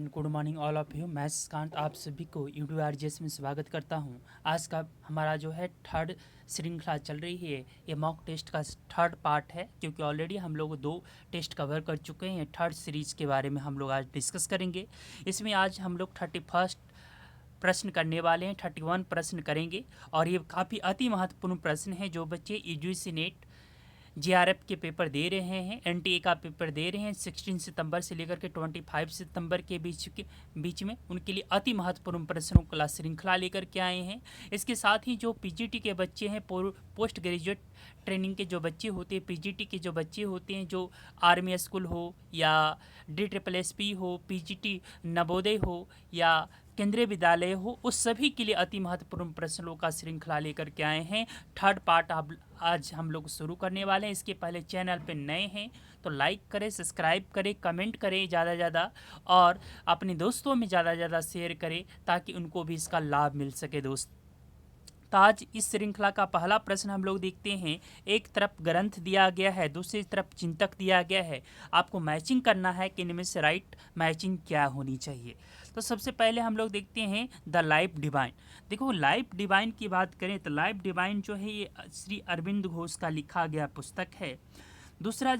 And good morning all of you. मैं श्रीकांत आप सभी को UDRGS में स्वागत करता हूं। आज का हमारा जो है थर्ड श्रृंखला चल रही है, ये मॉक टेस्ट का थर्ड पार्ट है, क्योंकि ऑलरेडी हम लोग 2 टेस्ट कवर कर चुके हैं। थर्ड सीरीज के बारे में हम लोग आज डिस्कस करेंगे। इसमें आज हम लोग 31 प्रश्न करने वाले हैं, 31 प्रश्न करेंगे और ये काफ़ी अति महत्वपूर्ण प्रश्न है। जो बच्चे UGC नेट JRF के पेपर दे रहे हैं, NTA का पेपर दे रहे हैं 16 सितंबर से लेकर के 25 सितंबर के बीच में, उनके लिए अति महत्वपूर्ण प्रश्नों का श्रृंखला लेकर के आए हैं। इसके साथ ही जो PGT के बच्चे हैं, पोस्ट ग्रेजुएट ट्रेनिंग के जो बच्चे होते हैं, PGT के जो बच्चे होते हैं, जो आर्मी स्कूल हो या DSSP हो, PGT नवोदय हो या केंद्रीय विद्यालय हो, उस सभी के लिए अति महत्वपूर्ण प्रश्नों का श्रृंखला लेकर के आए हैं। थर्ड पार्ट आज हम लोग शुरू करने वाले हैं। इसके पहले चैनल पे नए हैं तो लाइक करें, सब्सक्राइब करें, कमेंट करें ज़्यादा ज़्यादा और अपने दोस्तों में ज़्यादा ज़्यादा शेयर करें ताकि उनको भी इसका लाभ मिल सके दोस्त। तो आज इस श्रृंखला का पहला प्रश्न हम लोग देखते हैं। एक तरफ ग्रंथ दिया गया है, दूसरी तरफ चिंतक दिया गया है। आपको मैचिंग करना है कि इनमें से राइट मैचिंग क्या होनी चाहिए। तो सबसे पहले हम लोग देखते हैं द लाइफ डिवाइन। देखो, लाइफ डिवाइन की बात करें तो लाइफ डिवाइन जो है ये श्री अरविंद घोष का लिखा गया पुस्तक है। दूसरा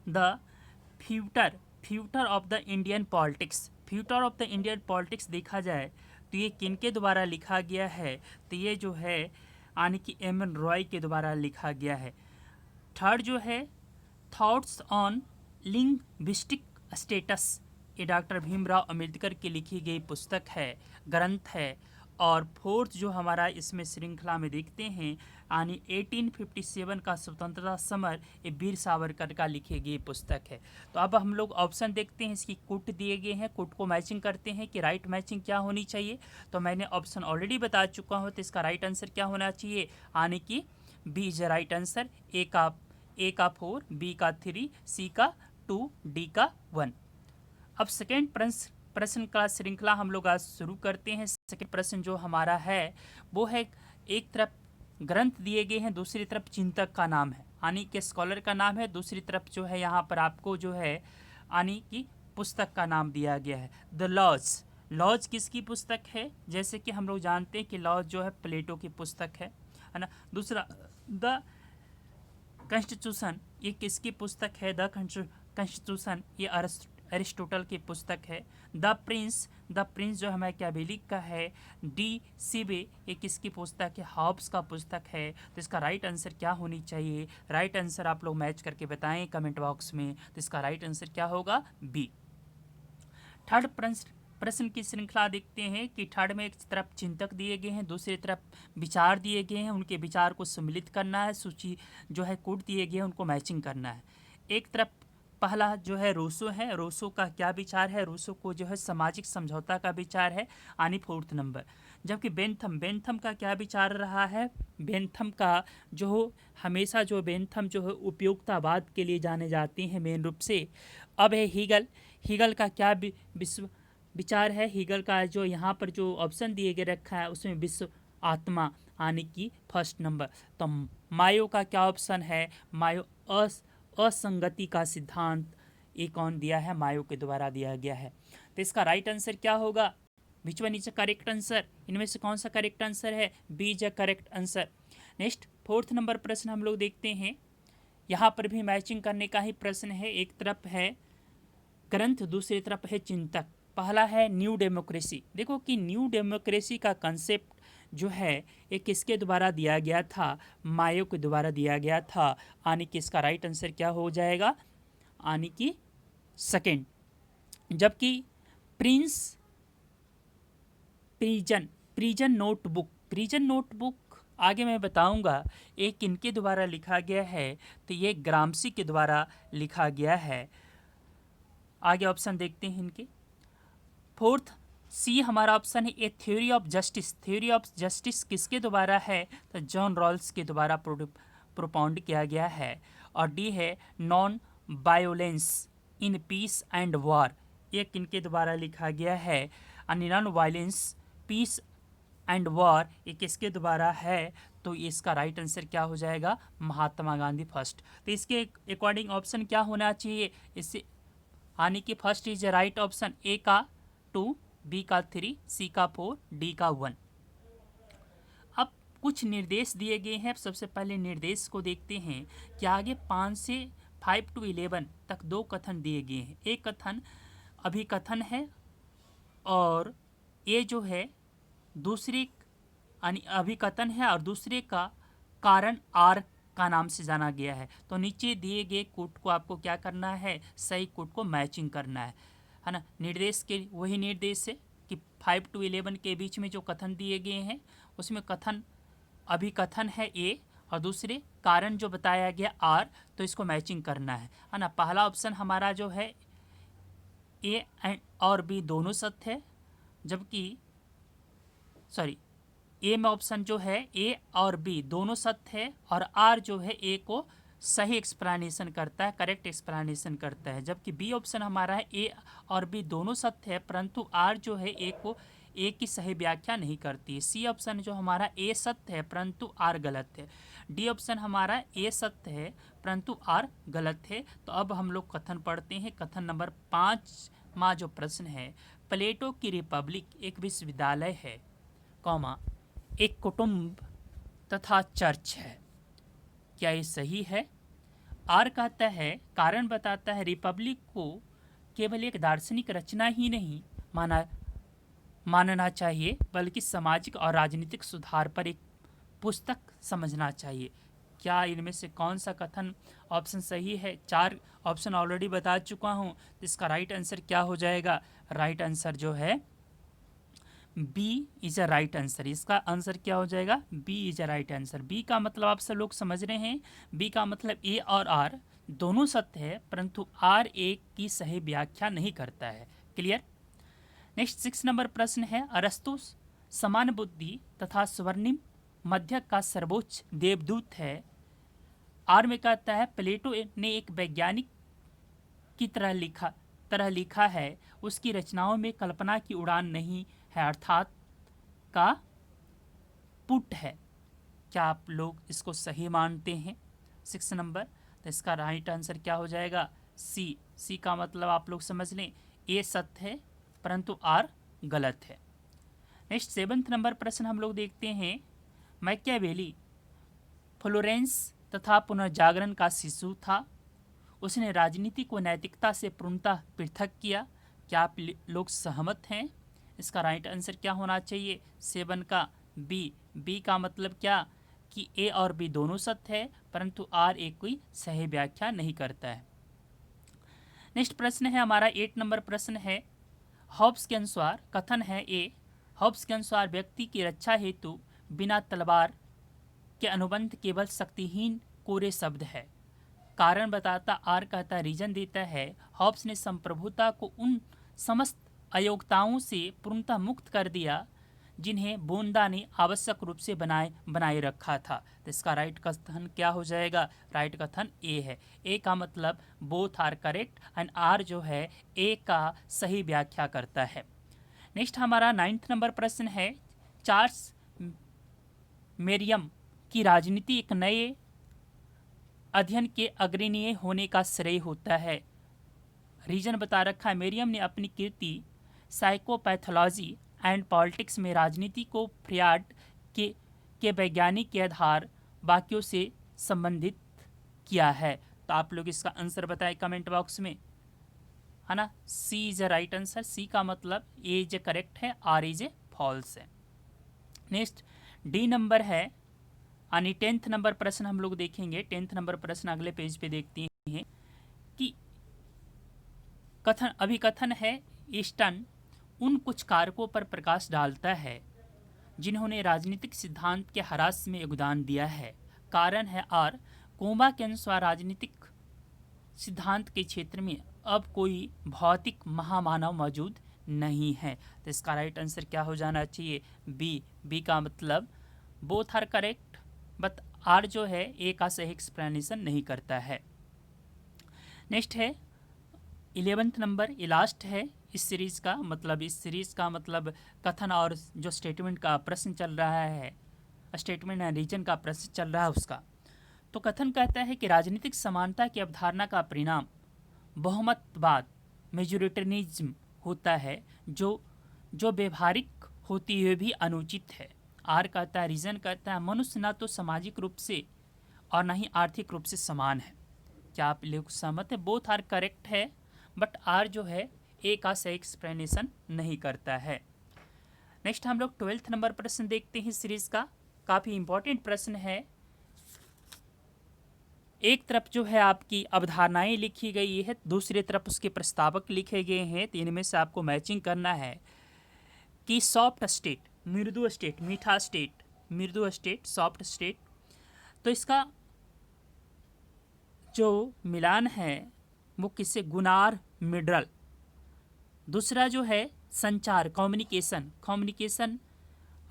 the future of the Indian politics. Future of the Indian politics देखा जाए तो ये किनके द्वारा लिखा गया है, तो ये जो है यानी कि एमएन रॉय के द्वारा लिखा गया है। थर्ड जो है थॉट्स ऑन लिंग्विस्टिक स्टेटस, ये डॉक्टर भीमराव अंबेडकर की लिखी गई पुस्तक है, ग्रंथ है। और फोर्थ जो हमारा इसमें श्रृंखला में देखते हैं यानी 1857 का स्वतंत्रता समर, ये वीर सावरकर का लिखी गई पुस्तक है। तो अब हम लोग ऑप्शन देखते हैं, इसकी कुट दिए गए हैं, कुट को मैचिंग करते हैं कि राइट मैचिंग क्या होनी चाहिए। तो मैंने ऑप्शन ऑलरेडी बता चुका हूँ, तो इसका राइट आंसर क्या होना चाहिए यानी कि बी इज राइट आंसर। ए का 4, बी का 3, सी का 2, डी का 1। अब सेकेंड प्रश्न का श्रृंखला हम लोग आज शुरू करते हैं। सेकेंड प्रश्न जो हमारा है वो है, एक तरफ ग्रंथ दिए गए हैं, दूसरी तरफ चिंतक का नाम है यानी कि स्कॉलर का नाम है, दूसरी तरफ जो है यहाँ पर आपको जो है यानी कि पुस्तक का नाम दिया गया है। द लॉज किसकी पुस्तक है? जैसे कि हम लोग जानते हैं कि लॉज जो है प्लेटो की पुस्तक है ना। दूसरा द कॉन्स्टिट्यूशन, ये किसकी पुस्तक है? द कॉन्स्टिट्यूशन ये अरिस्टोटल की पुस्तक है। द प्रिंस जो है मैकियावेली का है। डी सिबे, ये किसकी पुस्तक है? हॉब्स का पुस्तक है। तो इसका राइट आंसर क्या होनी चाहिए? राइट आंसर आप लोग मैच करके बताएं कमेंट बॉक्स में। तो इसका राइट आंसर क्या होगा? बी। थर्ड प्रश्न की श्रृंखला देखते हैं कि थर्ड में एक तरफ चिंतक दिए गए हैं, दूसरी तरफ विचार दिए गए हैं, उनके विचार को सम्मिलित करना है। सूची जो है कोड दिए गए हैं, उनको मैचिंग करना है। एक तरफ पहला जो है रूसो है, रूसो का क्या विचार है? रूसो को जो है सामाजिक समझौता का विचार है यानी 4th नंबर। जबकि बेंथम का क्या विचार रहा है? बेंथम का जो हमेशा जो बेंथम जो है उपयोगितावाद के लिए जाने जाते हैं मेन रूप से। अब है हीगल का क्या विचार है? हीगल का जो यहाँ पर जो ऑप्शन दिए गए रखा है उसमें विश्व आत्मा यानी कि 1st नंबर। तो मायो का क्या ऑप्शन है? मायो असंगति का सिद्धांत, ये कौन दिया है? मायो के द्वारा दिया गया है। तो इसका राइट आंसर क्या होगा? Which one is a correct answer? इनमें से कौन सा करेक्ट आंसर है? B is a correct answer. Next 4th number प्रश्न हम लोग देखते हैं। यहाँ पर भी मैचिंग करने का ही प्रश्न है। एक तरफ है ग्रंथ, दूसरी तरफ है चिंतक। पहला है न्यू डेमोक्रेसी। देखो कि न्यू डेमोक्रेसी का कंसेप्ट जो है ये किसके द्वारा दिया गया था? मायो के द्वारा दिया गया था यानी कि इसका राइट आंसर क्या हो जाएगा? यानी कि सेकेंड। जबकि प्रिजन नोटबुक आगे मैं बताऊंगा ये किनके द्वारा लिखा गया है, तो ये ग्रामसी के द्वारा लिखा गया है। आगे ऑप्शन देखते हैं इनके। 4th सी हमारा ऑप्शन है, ये थ्योरी ऑफ जस्टिस किसके द्वारा है? तो जॉन रॉल्स के द्वारा प्रोपाउंड किया गया है। और डी है non violence in peace and war, ये किनके द्वारा लिखा गया है? Non violence peace and war ये किसके द्वारा है? तो इसका राइट आंसर क्या हो जाएगा? महात्मा गांधी फर्स्ट। तो इसके अकॉर्डिंग ऑप्शन क्या होना चाहिए? इससे यानी कि फर्स्ट इज राइट ऑप्शन, ए का 2, बी का 3, सी का 4, डी का 1। अब कुछ निर्देश दिए गए हैं। सबसे पहले निर्देश को देखते हैं कि आगे 5 से 5 to 11 तक 2 कथन दिए गए हैं। एक कथन अभिकथन है और ये जो है दूसरे यानी अभिकथन है और दूसरे का कारण आर का नाम से जाना गया है। तो नीचे दिए गए कोड को आपको क्या करना है, सही कोड को मैचिंग करना है ना। निर्देश के वही निर्देश है कि 5 to 11 के बीच में जो कथन दिए गए हैं उसमें कथन अभिकथन है ए और दूसरे कारण जो बताया गया आर, तो इसको मैचिंग करना है ना। पहला ऑप्शन हमारा जो है ए और बी दोनों सत्य है, जबकि सॉरी ए में ऑप्शन जो है ए और बी दोनों सत्य है और आर जो है ए को सही एक्सप्लेनेशन करता है, करेक्ट एक्सप्लेनेशन करता है। जबकि बी ऑप्शन हमारा है ए और बी दोनों सत्य है परंतु आर जो है ए को ए की सही व्याख्या नहीं करती है। सी ऑप्शन जो हमारा ए सत्य है परंतु आर गलत है। डी ऑप्शन हमारा ए सत्य है परंतु आर गलत है। तो अब हम लोग कथन पढ़ते हैं। कथन नंबर 5वां जो प्रश्न है, प्लेटो की रिपब्लिक एक विश्वविद्यालय है, कॉमा एक कुटुंब तथा चर्च है। क्या ये सही है? आर कहता है, कारण बताता है रिपब्लिक को केवल एक दार्शनिक रचना ही नहीं मानना चाहिए बल्कि सामाजिक और राजनीतिक सुधार पर एक पुस्तक समझना चाहिए। क्या इनमें से कौन सा कथन ऑप्शन सही है? 4 ऑप्शन ऑलरेडी बता चुका हूँ। तो इसका राइट आंसर क्या हो जाएगा? राइट आंसर जो है B is a right answer. इसका आंसर क्या हो जाएगा? B is a right answer. B का मतलब आप सब लोग समझ रहे हैं। बी का मतलब ए और आर दोनों सत्य है परंतु आर ए की सही व्याख्या नहीं करता है। क्लियर? नेक्स्ट 6 नंबर प्रश्न है, अरस्तु समान बुद्धि तथा स्वर्णिम मध्य का सर्वोच्च देवदूत है। आर में कहता है प्लेटो ने एक वैज्ञानिक की तरह लिखा है, उसकी रचनाओं में कल्पना की उड़ान नहीं है अर्थात का पुट है। क्या आप लोग इसको सही मानते हैं? 6 नंबर। तो इसका राइट आंसर क्या हो जाएगा? सी। सी का मतलब आप लोग समझ लें ए सत्य है परंतु आर गलत है। नेक्स्ट 7 नंबर प्रश्न हम लोग देखते हैं, मैकियावेली फ्लोरेंस तथा पुनर्जागरण का शिशु था। उसने राजनीति को नैतिकता से पूर्णतः पृथक किया। क्या आप लोग सहमत हैं? इसका राइट आंसर क्या होना चाहिए? 7 का बी। बी का मतलब क्या कि ए और बी दोनों सत्य है परंतु आर ए कोई सही व्याख्या नहीं करता है। नेक्स्ट प्रश्न है हमारा 8 नंबर प्रश्न है, हॉब्स के अनुसार कथन है ए, हॉब्स के अनुसार व्यक्ति की रक्षा हेतु बिना तलवार के अनुबंध केवल शक्तिहीन कोरे शब्द है। कारण बताता आर कहता रीजन देता है, हॉब्स ने संप्रभुता को उन समस्त अयोग्यताओं से पूर्णतः मुक्त कर दिया जिन्हें बोंदा ने आवश्यक रूप से बनाए रखा था। तो इसका राइट कथन क्या हो जाएगा? राइट कथन ए है। ए का मतलब both are correct and R जो है ए का सही व्याख्या करता है। नेक्स्ट हमारा 9 नंबर प्रश्न है, चार्ल्स मेरियम की राजनीति एक नए अध्ययन के अग्रणीय होने का श्रेय होता है। रीजन बता रखा है, मेरियम ने अपनी कीर्ति साइकोपैथोलॉजी एंड पॉलिटिक्स में राजनीति को फ्रॉइड के वैज्ञानिक के आधार वाक्यों से संबंधित किया है। तो आप लोग इसका आंसर बताएं कमेंट बॉक्स में, है ना। सी इज ए राइट आंसर। सी का मतलब ए इज ए करेक्ट है, आर इज ए फॉल्स है। नेक्स्ट डी नंबर है यानी 10th नंबर प्रश्न हम लोग देखेंगे। 10th नंबर प्रश्न अगले पेज पे देखते हैं कि अभिकथन है, ईस्टन उन कुछ कारकों पर प्रकाश डालता है जिन्होंने राजनीतिक सिद्धांत के ह्रास में योगदान दिया है। कारण है आर, कोमा के अनुसार राजनीतिक सिद्धांत के क्षेत्र में अब कोई भौतिक महामानव मौजूद नहीं है। तो इसका राइट आंसर क्या हो जाना चाहिए? बी। बी का मतलब both are correct but R जो है ए का सही एक्सप्लेनेशन नहीं करता है। नेक्स्ट है 11th नंबर, ये लास्ट है इस सीरीज का। मतलब इस सीरीज का मतलब कथन और जो स्टेटमेंट का प्रश्न चल रहा है, स्टेटमेंट एंड रीजन का प्रश्न चल रहा है उसका। तो कथन कहता है कि राजनीतिक समानता की अवधारणा का परिणाम बहुमतवाद मेजोरिटनिज्म होता है जो जो व्यवहारिक होती हुए भी अनुचित है। आर कहता है, रीजन कहता है मनुष्य ना तो सामाजिक रूप से और ना ही आर्थिक रूप से समान है। क्या आप लोग सहमत है? बोथ आर करेक्ट है, बट आर जो है ए का सही एक्सप्लेनेशन नहीं करता है। नेक्स्ट हम लोग 12th नंबर प्रश्न देखते हैं सीरीज का। काफ़ी इंपॉर्टेंट प्रश्न है। एक तरफ जो है आपकी अवधारणाएं लिखी गई है, दूसरी तरफ उसके प्रस्तावक लिखे गए हैं। तो इनमें से आपको मैचिंग करना है कि सॉफ्ट स्टेट, मृदु स्टेट, मीठा स्टेट, मृदु स्टेट, सॉफ्ट स्टेट, तो इसका जो मिलान है वो किससे? Gunnar Myrdal. दूसरा जो है संचार, कम्युनिकेशन, कम्युनिकेशन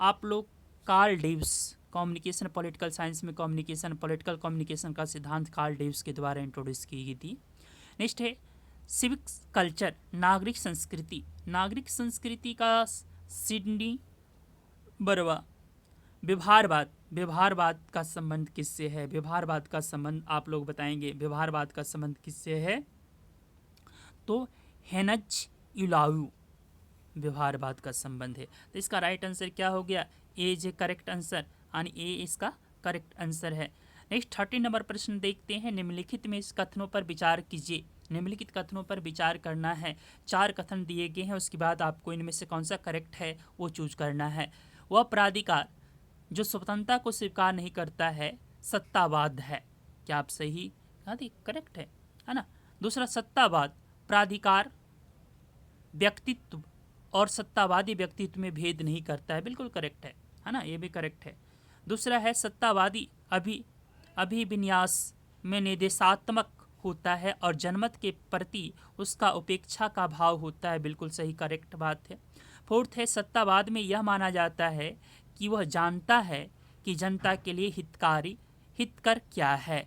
आप लोग Karl Deutsch, communication political science में कम्युनिकेशन, पॉलिटिकल कम्युनिकेशन का सिद्धांत कार्ल डेव्स के द्वारा इंट्रोड्यूस की गई थी। नेक्स्ट है सिविक्स कल्चर, नागरिक संस्कृति, नागरिक संस्कृति का सिडनी बरवा। व्यवहारवाद, व्यवहारवाद का संबंध किससे है? व्यवहारवाद का संबंध आप लोग बताएंगे, व्यवहारवाद का संबंध किससे है? तो हेनज युलायू व्यवहारवाद का संबंध है। तो इसका राइट आंसर क्या हो गया? ए इज ए करेक्ट आंसर, यानी ए इसका करेक्ट आंसर है। नेक्स्ट 13 नंबर प्रश्न देखते हैं। निम्नलिखित में इस कथनों पर विचार कीजिए। निम्नलिखित कथनों पर विचार करना है। 4 कथन दिए गए हैं, उसके बाद आपको इनमें से कौन सा करेक्ट है वो चूज करना है। वह प्राधिकार जो स्वतंत्रता को स्वीकार नहीं करता है सत्तावाद है। क्या आप सही कहा? करेक्ट है ना। दूसरा सत्तावाद, प्राधिकार व्यक्तित्व और सत्तावादी व्यक्तित्व में भेद नहीं करता है, बिल्कुल करेक्ट है ना, ये भी करेक्ट है। दूसरा है सत्तावादी अभिविन्यास में निर्देशात्मक होता है और जनमत के प्रति उसका उपेक्षा का भाव होता है, बिल्कुल सही करेक्ट बात है। फोर्थ है सत्तावाद में यह माना जाता है कि वह जानता है कि जनता के लिए हितकर क्या है,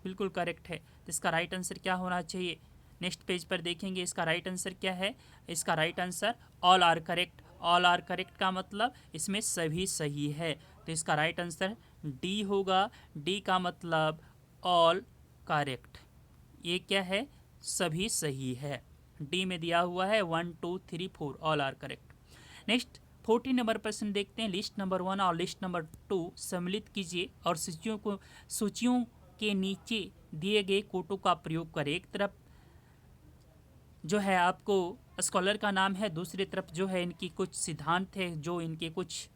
बिल्कुल करेक्ट है। तो इसका राइट आंसर क्या होना चाहिए? नेक्स्ट पेज पर देखेंगे इसका राइट आंसर क्या है। इसका right answer all are correct. All are correct का मतलब इसमें सभी सही है, तो इसका राइट आंसर डी होगा। डी का मतलब ऑल करेक्ट, ये क्या है? सभी सही है। डी में दिया हुआ है 1 2 3 4 all are correct. Next 14 number प्रश्न देखते हैं। लिस्ट नंबर 1 और लिस्ट नंबर 2 सम्मिलित कीजिए और सूचियों के नीचे दिए गए कोटों का प्रयोग करें। एक तरफ जो है आपको स्कॉलर का नाम है, दूसरी तरफ जो है इनकी कुछ सिद्धांत है, जो इनके कुछ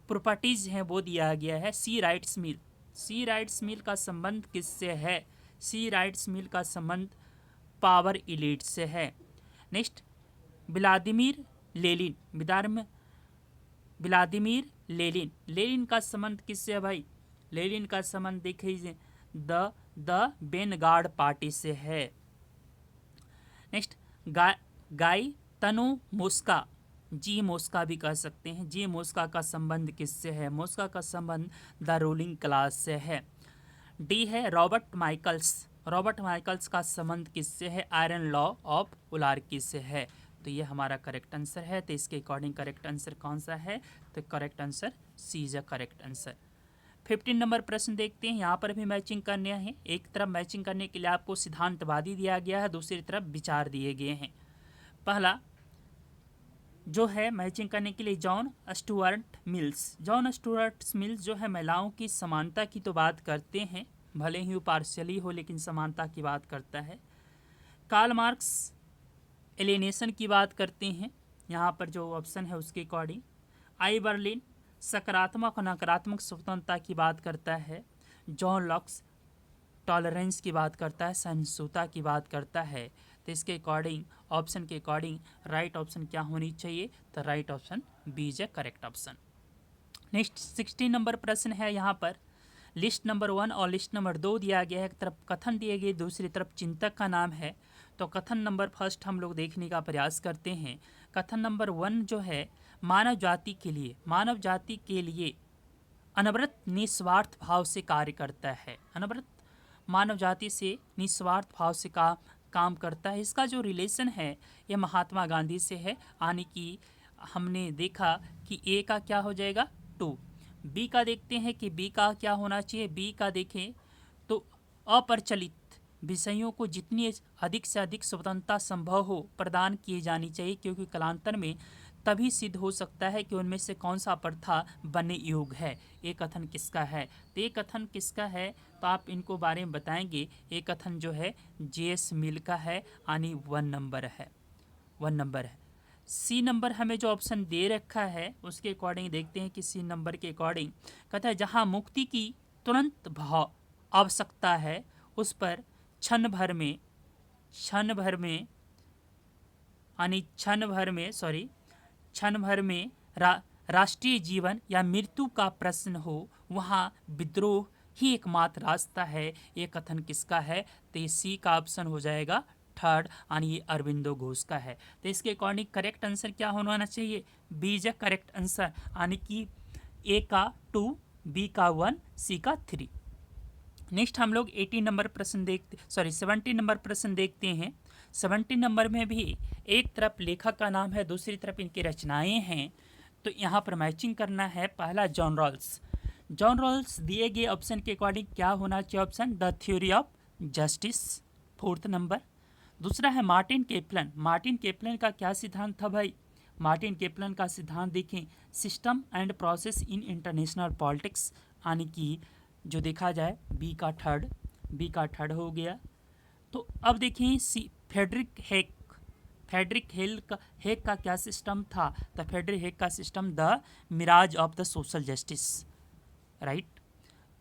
प्रॉपर्टीज़ हैं वो दिया गया है। सी राइट्स मिल, सी राइट्स मिल का संबंध किससे है? सी राइट्स मिल का संबंध पावर इलीट से है। Next Vladimir Lenin, Vladimir Lenin, Lenin का संबंध किससे है भाई? लेनिन का संबंध देखिए द बेनगार्ड पार्टी से है। नेक्स्ट गाय तनु मोस्का, जी मोस्का भी कह सकते हैं, जी मोस्का का संबंध किससे है? मोस्का का संबंध द रूलिंग क्लास से है। डी है रॉबर्ट माइकल्स, रॉबर्ट माइकल्स का संबंध किससे है? आयरन लॉ ऑफ उलार्की से है। तो ये हमारा करेक्ट आंसर है। तो इसके अकॉर्डिंग करेक्ट आंसर कौन सा है? तो correct answer C is a correct answer. 15 number प्रश्न देखते हैं। यहाँ पर भी मैचिंग करने हैं। एक तरफ मैचिंग करने के लिए आपको सिद्धांतवादी दिया गया है, दूसरी तरफ विचार दिए गए हैं। पहला जो है मैचिंग करने के लिए John Stuart mills, John Stuart mills जो है महिलाओं की समानता की तो बात करते हैं, भले ही वो पार्शियली हो लेकिन समानता की बात करता है। कार्ल मार्क्स एलिनेशन की बात करते हैं, यहाँ पर जो ऑप्शन है उसके अकॉर्डिंग। आई बर्लिन सकारात्मक और नकारात्मक स्वतंत्रता की बात करता है। जॉन लॉक्स टॉलरेंस की बात करता है, सहिष्णुता की बात करता है। तो इसके अकॉर्डिंग ऑप्शन के अकॉर्डिंग राइट ऑप्शन क्या होनी चाहिए? तो right option B is a correct option. Next 16 number प्रश्न है। यहाँ पर लिस्ट नंबर 1 और लिस्ट नंबर 2 दिया गया है। एक तरफ कथन दिए गए, दूसरी तरफ चिंतक का नाम है। तो कथन नंबर फर्स्ट हम लोग देखने का प्रयास करते हैं। कथन नंबर 1 जो है मानव जाति के लिए अनवरत निस्वार्थ भाव से कार्य करता है। अनवरत मानव जाति से निस्वार्थ भाव से काम करता है। इसका जो रिलेशन है ये महात्मा गांधी से है, यानी कि हमने देखा कि ए का क्या हो जाएगा 2। बी का देखते हैं कि बी का क्या होना चाहिए। बी का देखें तो अप्रचलित विषयों को जितनी अधिक से अधिक स्वतंत्रता संभव हो प्रदान किए जानी चाहिए, क्योंकि कालांतर में तभी सिद्ध हो सकता है कि उनमें से कौन सा प्रथा बनने योग्य है। ये कथन किसका है? तो ये कथन किसका है, तो आप इनको बारे में बताएंगे। ये कथन जो है जेएस मिल का है, यानी 1 नंबर है, 1 नंबर है। सी नंबर हमें जो ऑप्शन दे रखा है उसके अकॉर्डिंग देखते हैं कि सी नंबर के अकॉर्डिंग कहता है जहाँ मुक्ति की तुरंत भाव आवश्यकता है उस पर क्षण भर में यानी क्षण भर में राष्ट्रीय जीवन या मृत्यु का प्रश्न हो, वहाँ विद्रोह ही एकमात्र रास्ता है। ये कथन किसका है? तो ये सी का ऑप्शन हो जाएगा थर्ड, यानी ये अरविंदो घोष का है। तो इसके अकॉर्डिंग करेक्ट आंसर क्या होना चाहिए? बी इज करेक्ट आंसर, यानी कि ए का 2, बी का 1, सी का 3। नेक्स्ट हम लोग 17 नंबर प्रश्न देखते हैं। 17 नंबर में भी एक तरफ लेखक का नाम है, दूसरी तरफ इनकी रचनाएं हैं, तो यहाँ पर मैचिंग करना है। पहला जॉन रॉल्स दिए गए ऑप्शन के अकॉर्डिंग क्या होना चाहिए? Option the theory of justice, 4th number. दूसरा है मार्टिन केपलन का क्या सिद्धांत था भाई? मार्टिन केपलन का सिद्धांत देखें, system and process in international politics, यानी कि जो देखा जाए बी का थर्ड हो गया। तो अब देखें फेडरिक हेग का क्या सिस्टम था? तो फेडरिक हेग का system the mirage of the social justice, right.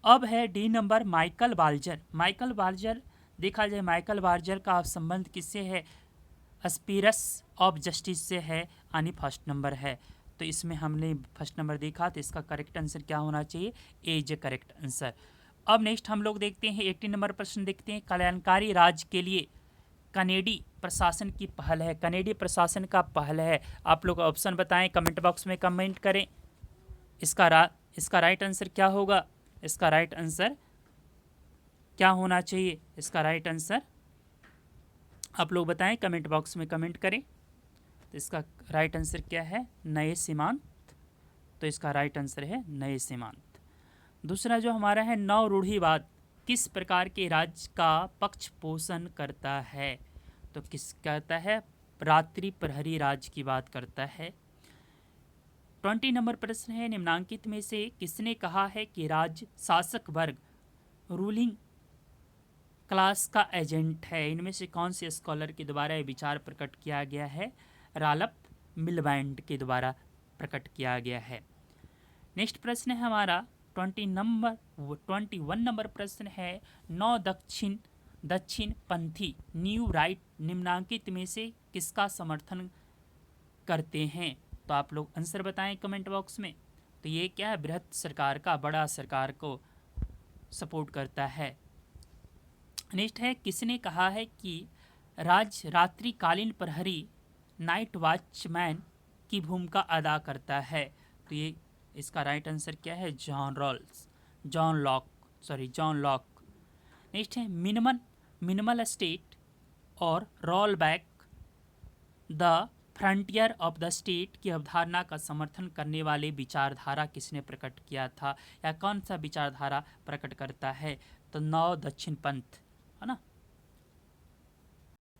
अब है डी नंबर माइकल बाल्जर देखा जाए माइकल बाल्जर का संबंध किससे है? स्पिरस ऑफ जस्टिस से है, यानी 1st नंबर है। तो इसमें हमने 1st नंबर देखा, तो इसका करेक्ट आंसर क्या होना चाहिए? ए इज करेक्ट आंसर। अब नेक्स्ट हम लोग देखते हैं 18 नंबर प्रश्न देखते हैं। कल्याणकारी राज्य के लिए कनेडी प्रशासन की पहल है, कनेडी प्रशासन का पहल है। आप लोग ऑप्शन बताएं, कमेंट बॉक्स में कमेंट करें। इसका राइट आंसर क्या होगा? इसका राइट आंसर क्या होना चाहिए? इसका राइट आंसर आप लोग बताएं, कमेंट बॉक्स में कमेंट करें। तो इसका राइट आंसर क्या है? नए सीमांत। तो इसका राइट आंसर है नए सीमांत। दूसरा जो हमारा है नव रूढ़िवाद किस प्रकार के राज्य का पक्ष पोषण करता है? तो किस कहता है? रात्रि प्रहरी राज्य की बात करता है। 20 नंबर प्रश्न है, निम्नांकित में से किसने कहा है कि राज्य शासक वर्ग रूलिंग क्लास का एजेंट है? इनमें से कौन से स्कॉलर के द्वारा यह विचार प्रकट किया गया है? राल्फ मिलबैंड के द्वारा प्रकट किया गया है। नेक्स्ट प्रश्न है हमारा 21 नंबर प्रश्न है, नौ दक्षिण पंथी न्यू राइट निम्नांकित में से किसका समर्थन करते हैं? तो आप लोग आंसर बताएं कमेंट बॉक्स में। तो ये क्या है? बृहत सरकार का, बड़ा सरकार को सपोर्ट करता है। नेक्स्ट है, किसने कहा है कि रात्रिकालीन प्रहरी नाइट वॉचमैन की भूमिका अदा करता है? तो ये इसका राइट आंसर क्या है? John Locke. नेक्स्ट है, मिनिमल स्टेट और roll back the frontier of the state की अवधारणा का समर्थन करने वाले विचारधारा किसने प्रकट किया था, या कौन सा विचारधारा प्रकट करता है? तो नव दक्षिण पंथ, है ना।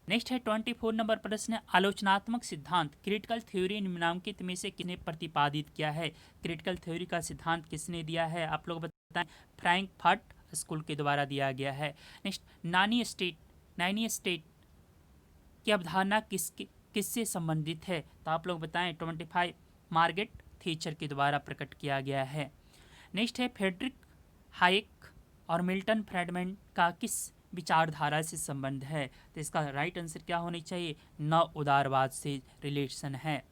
नेक्स्ट है 24 नंबर प्रश्न, आलोचनात्मक सिद्धांत क्रिटिकल थ्योरी निम्नांकित में से किसने प्रतिपादित किया है? क्रिटिकल थ्योरी का सिद्धांत किसने दिया है? आप लोग बताएं। फ्रैंकफर्ट स्कूल के द्वारा दिया गया है। नेक्स्ट, नानी स्टेट की अवधारणा किससे संबंधित है? तो आप लोग बताएं। 25 मार्गरेट थीचर के द्वारा प्रकट किया गया है। नेक्स्ट है, फ्रेडरिक हाइक और मिल्टन फ्रीडमैन का किस विचारधारा से संबंध है? तो इसका राइट आंसर क्या होनी चाहिए? नव उदारवाद से रिलेशन है।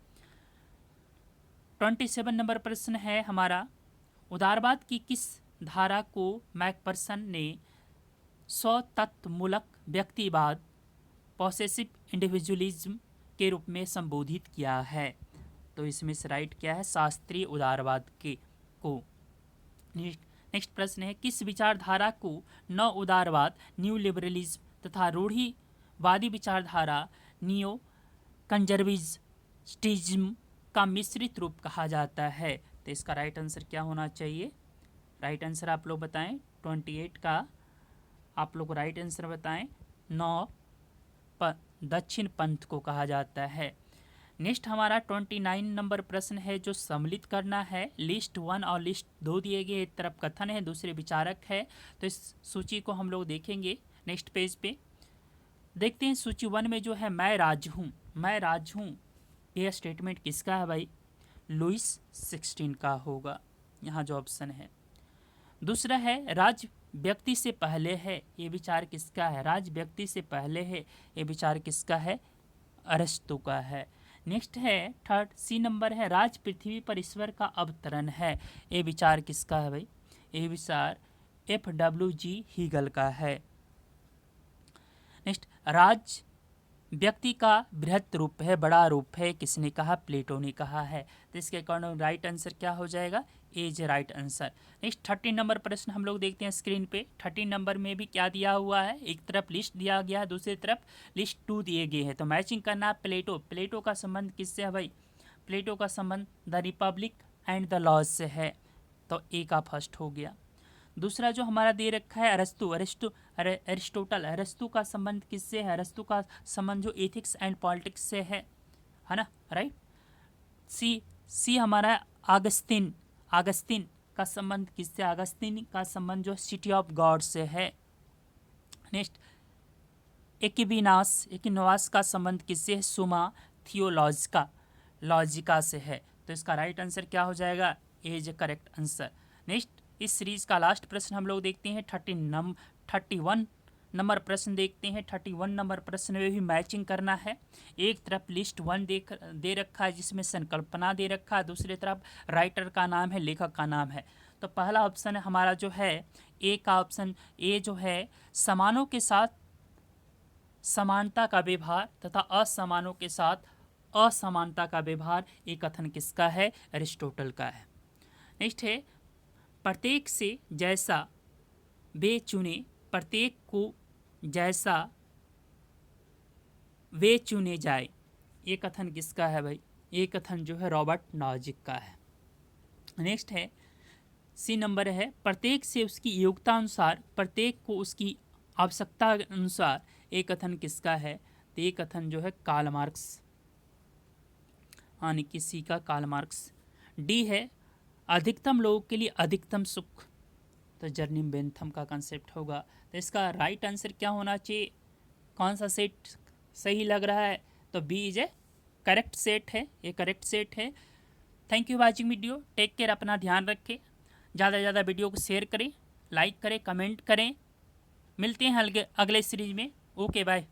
27 नंबर प्रश्न है हमारा, उदारवाद की किस धारा को मैकफर्सन ने स्वतत्वमूलक व्यक्तिवाद पॉसेसिव इंडिविजुअलिज्म के रूप में संबोधित किया है? तो इसमें से राइट क्या है? शास्त्रीय उदारवाद को। नेक्स्ट प्रश्न है, किस विचारधारा को नव उदारवाद न्यू लिबरलिज्म तथा रूढ़िवादी विचारधारा नियो कंजर्वेटिज्म का मिश्रित रूप कहा जाता है? तो इसका राइट आंसर क्या होना चाहिए? राइट आंसर आप लोग बताएं। 28 का आप लोग राइट आंसर बताएं। 9 दक्षिण पंथ को कहा जाता है। नेक्स्ट हमारा 29 नंबर प्रश्न है जो सम्मिलित करना है। लिस्ट 1 और लिस्ट 2 दिए गए, एक तरफ कथन है, दूसरे विचारक है। तो इस सूची को हम लोग देखेंगे नेक्स्ट पेज पे। देखते हैं सूची 1 में जो है मैं राज हूँ, मैं राज हूँ, यह स्टेटमेंट किसका है भाई? लुइस 16 का होगा, यहाँ जो ऑप्शन है। दूसरा है राज व्यक्ति से पहले है, ये विचार किसका है? राज व्यक्ति से पहले है, ये विचार किसका है? अरस्तु का है। नेक्स्ट है थर्ड सी नंबर है राज पृथ्वी पर ईश्वर का अवतरण है, ये विचार किसका है भाई? ये विचार FWG हीगल का है। नेक्स्ट राज व्यक्ति का बृहत रूप है, बड़ा रूप है, किसने कहा? प्लेटो ने कहा है। तो इसके अकॉर्डिंग राइट आंसर क्या हो जाएगा? A is right answer. Next 13 number प्रश्न हम लोग देखते हैं स्क्रीन पे। 13 नंबर में भी क्या दिया हुआ है? एक तरफ लिस्ट दिया गया है, दूसरी तरफ लिस्ट 2 दिए गए हैं। तो मैचिंग करना है प्लेटो। प्लेटो का संबंध किससे है भाई? प्लेटो का संबंध the Republic and the Laws से है, तो ए का फर्स्ट हो गया। दूसरा जो हमारा दे रखा है अरिस्टोटल, अरस्तु का संबंध किससे है? अरस्तु का संबंध जो एथिक्स एंड पॉलिटिक्स से है ना, राइट। सी हमारा आगस्तीन, आगस्तीन का संबंध किससे? आगस्तीन का संबंध जो सिटी ऑफ गॉड से है। नेक्स्ट एक्विनास का संबंध किससे है? सुमा थियोलॉजिका, लॉजिका से है। तो इसका राइट आंसर क्या हो जाएगा? A is correct answer. Next इस सीरीज का लास्ट प्रश्न हम लोग देखते हैं 31 नंबर प्रश्न देखते हैं। 31 नंबर प्रश्न में भी मैचिंग करना है। एक तरफ लिस्ट 1 दे रखा है जिसमें संकल्पना दे रखा है, दूसरी तरफ राइटर का नाम है, लेखक का नाम है। तो पहला ऑप्शन है हमारा जो है ए का ऑप्शन, ए जो है समानों के साथ समानता का व्यवहार तथा असमानों के साथ असमानता का व्यवहार, ये कथन किसका है? अरिस्टोटल का है। नेक्स्ट है प्रत्येक से जैसा वे चुने, प्रत्येक को जैसा वे चुने जाए, ये कथन किसका है भाई? ये कथन जो है रॉबर्ट नॉजिक का है। नेक्स्ट है सी नंबर है प्रत्येक से उसकी योग्यता अनुसार, प्रत्येक को उसकी आवश्यकता अनुसार, ये कथन किसका है? तो ये कथन जो है कार्ल मार्क्स, यानी कि सी का कार्ल मार्क्स। डी है अधिकतम लोगों के लिए अधिकतम सुख, तो जर्नी बेंथम का कंसेप्ट होगा। तो इसका राइट आंसर क्या होना चाहिए? कौन सा सेट सही लग रहा है? तो B is a correct set है, ये करेक्ट सेट है। Thank you watching video, take care, अपना ध्यान रखें, ज़्यादा से ज़्यादा वीडियो को शेयर करें, लाइक करें, कमेंट करें। मिलते हैं अगले सीरीज में। Okay bye.